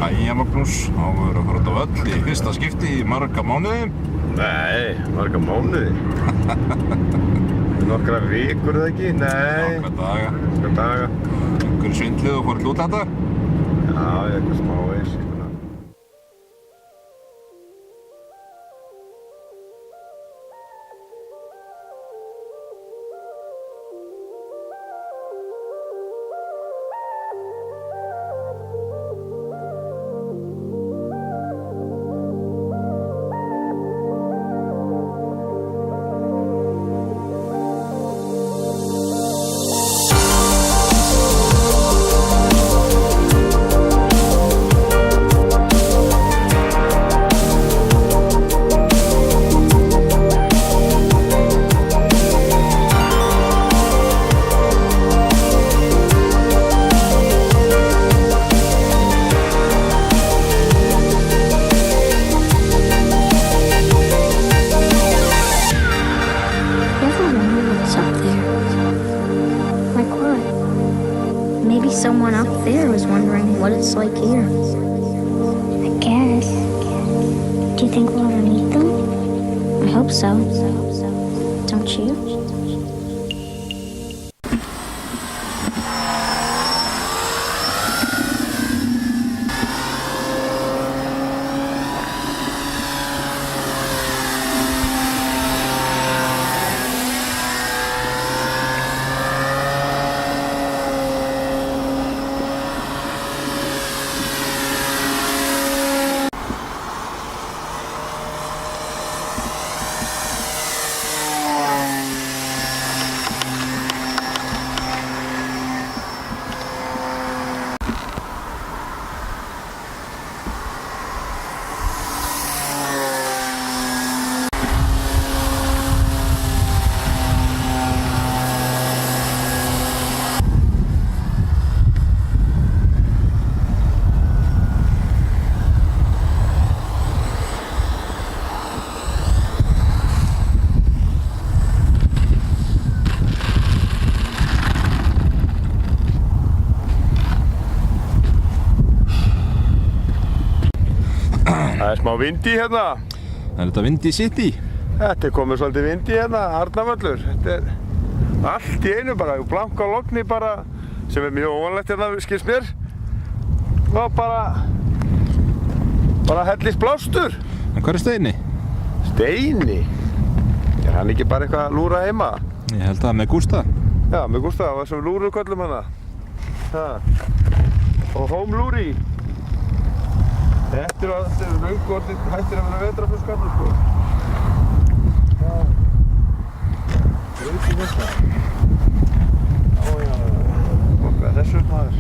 Jæja Magnús, þá verður að fara út á völl í fyrsta skipti í marga mánuði. Nei, marga mánuði. Nokkra vikur eða ekki? Nei. Nokkra daga. Nokkra daga. Einhver svindlið og fór hlúta þetta? Já, eitthvað smávegis. Maybe someone up there was wondering what it's like here. I guess. Do you think we'll ever meet them? I hope so. Don't you? Það er smá vindi hérna. Er þetta Windy City? Þetta er komið svolítið vindi hérna, Arnarvöllur. Þetta er allt í einu bara, blanka logni bara, sem er mjög óvanlegt hérna, skilst mér. Og bara hellist blástur. En hvað er Steini? Steini? Er hann ekki bara eitthvað að lúra heima? Ég held það með Gústa. Já, með Gústa, það var sem lúruköllum hana. Og home lúri. Þetta er löngu orðið hættir að vera vetrarflugskallar, sko. Hvað er þetta? Já. Hvað er þessu maður?